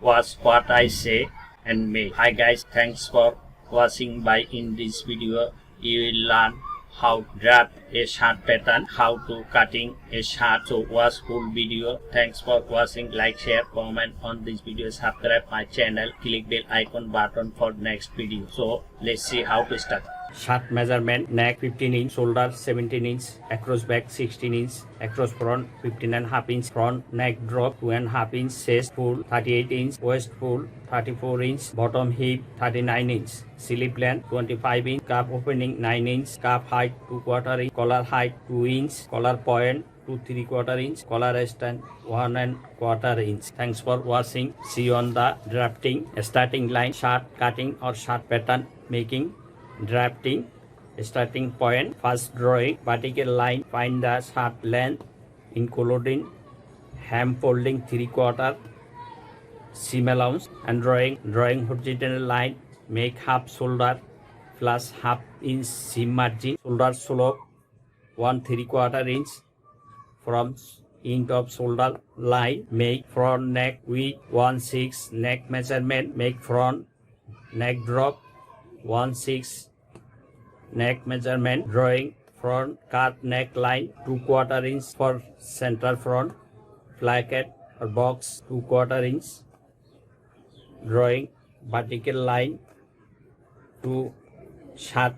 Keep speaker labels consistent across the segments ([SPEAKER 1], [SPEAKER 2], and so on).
[SPEAKER 1] watch what I say and make. Hi guys, thanks for watching. By in this video you will learn how to draft a shirt pattern, how to cutting a shirt. So watch full video. Thanks for watching. Like, share, comment on this video, subscribe my channel, click bell icon button for next video. So let's see how to start. Shirt measurement: neck 15 inch, shoulder 17 inch, across back 16 inch, across front 15.5 inch, front neck drop 2.5 inch, chest full 38 inch, waist full 34 inch, bottom hip 39 inch, sleeve length 25 inch, cuff opening 9 inch, cuff height 2/4 inch, collar height 2 inch, collar point 2 3/4 inch, collar stand 1.25 inch. Thanks for watching. See you on the drafting. Starting line: shirt cutting or shirt pattern making. Drafting. Starting point: first drawing vertical line, find the shirt length including hem folding 3/4, seam allowance, and drawing horizontal line, make half shoulder plus half inch seam margin, shoulder slope 1 3/4 inch from end of shoulder line, make front neck width 1/6, neck measurement, make front neck drop 1/6, neck measurement, drawing front cut neckline 2/4 inch for center front, placket or box 2/4 inch, drawing vertical line to shirt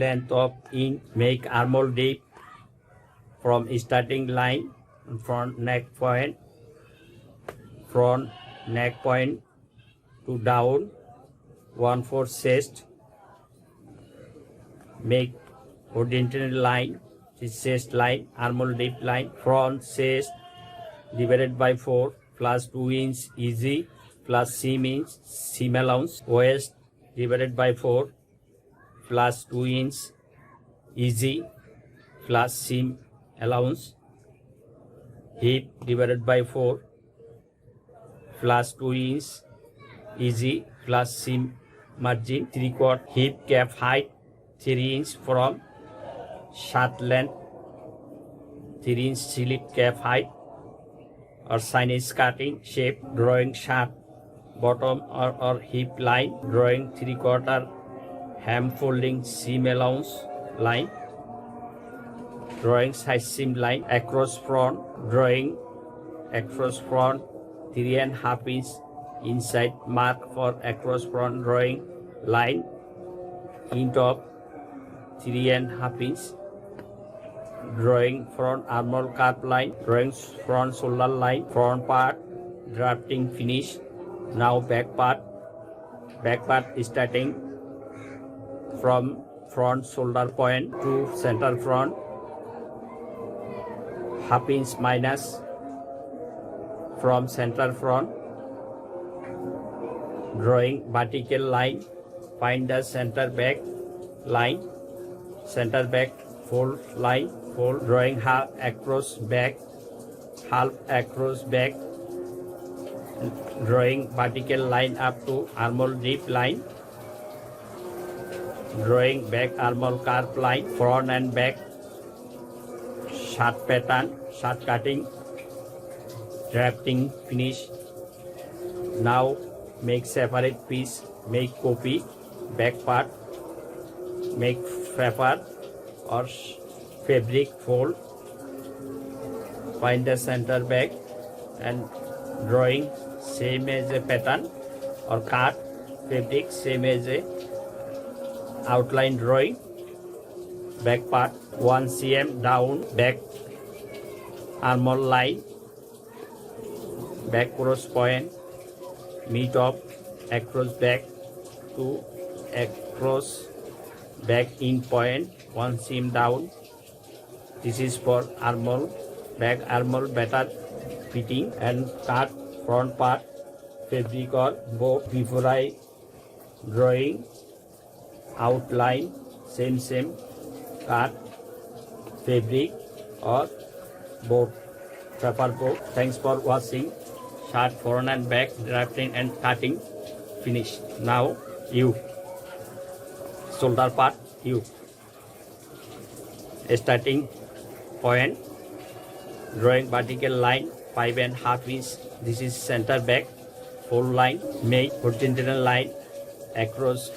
[SPEAKER 1] length of inch, make armhole deep from starting line, front neck point to down 1/4 chest, make horizontal line, chest line, armhole deep line, front chest divided by 4 plus 2 inch easy plus seam inch, seam allowance, waist divided by 4 plus 2 inch easy plus seam allowance, hip divided by 4 plus 2 inch easy plus seam margin, 3/4, hip cap height 3 inch from shirt length, 3 inch sleeve cap height or Chinese cutting shape, drawing shirt bottom or hip line, drawing 3/4 hem folding seam allowance line, drawing side seam line, across front, drawing across front 3.5 inch inside mark for across front, drawing line end of 3.5 inch, drawing front armhole curve line, drawing front shoulder line, front part drafting finish. Now back part starting from front shoulder point to center front, half inch minus from center front, drawing vertical line, find the center back line, center back fold line, fold, drawing half across back, drawing vertical line up to armhole deep line, drawing back armhole curve line, front and back shirt pattern, shirt cutting, drafting finish. Now make separate piece, make copy, back part, make paper or fabric fold, find the center back and drawing same as a pattern or cut fabric same as a outline drawing, back part 1 cm down, back armhole line, back cross point, meet of across back to across back in point 1 seam down. This is for armhole, back armhole better fitting, and cut front part fabric or bow. Before I drawing outline, same cut fabric or bow, paper bow. Thanks for watching. Shirt front and back drafting and cutting finish. Now you shoulder part, you starting point, drawing vertical line 5.5 inch. This is center back fold line, make horizontal line across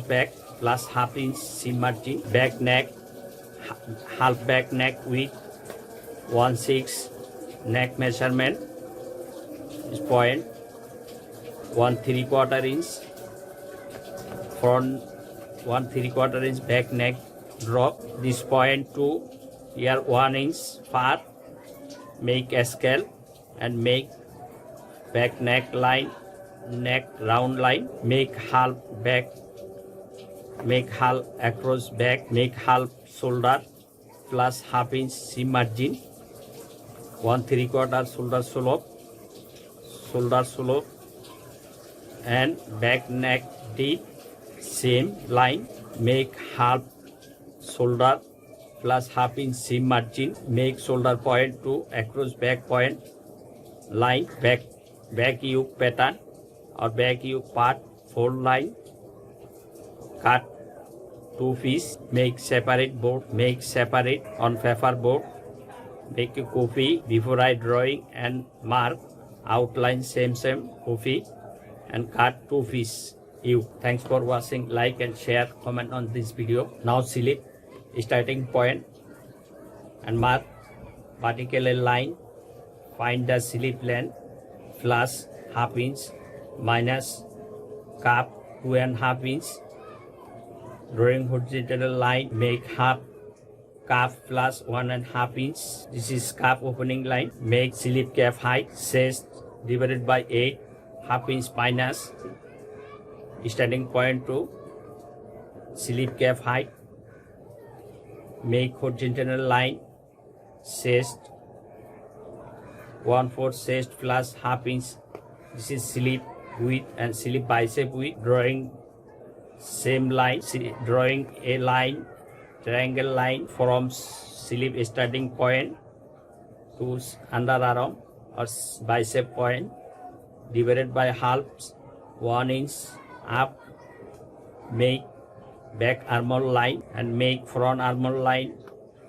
[SPEAKER 1] back plus half inch seam margin, back neck, half back neck width 1/6, neck measurement is point 1 3/4 inch, front 1 3/4 inch, back neck drop this point to here 1 inch far, make a scale and make back neck line, neck round line, make half back, make half across back, make half shoulder plus half inch seam margin, 1 3/4 shoulder slope and back neck deep, same line, make half shoulder plus half inch seam margin, make shoulder point to across back point line, back yoke pattern or back yoke part, fold line, cut 2 piece, make separate board, make separate on paper board, make a copy before I drawing and mark outline same copy and cut 2 piece. Thanks for watching. Like and share, comment on this video. Now select starting point and mark particular line, find the slip length plus half inch minus cup 2.5 inch, drawing horizontal line, make half cup plus 1.5 inch, this is cup opening line, make slip cap height chest divided by 8, half inch minus starting point to slip cap height, make horizontal line, chest 1/4 chest plus half inch, this is slip width and slip bicep width, drawing same line, drawing a line, triangle line from slip starting point to underarm or bicep point divided by half 1 inch up, make back armor line and make front armor line,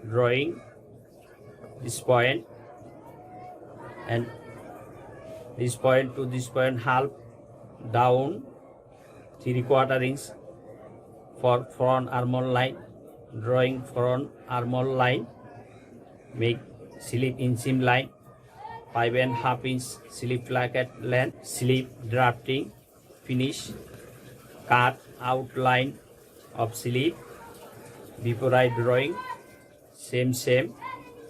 [SPEAKER 1] drawing this point and this point to this point half down 3/4 inch for front armor line, drawing front armor line, make slip inseam line 5.5 inch slip placket length, slip drafting, finish, cut outline of slip before I drawing same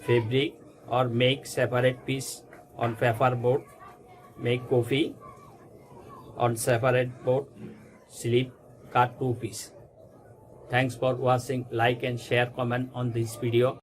[SPEAKER 1] fabric or make separate piece on paper board, make copy on separate board, slip cut 2 piece. Thanks for watching. Like and share, comment on this video.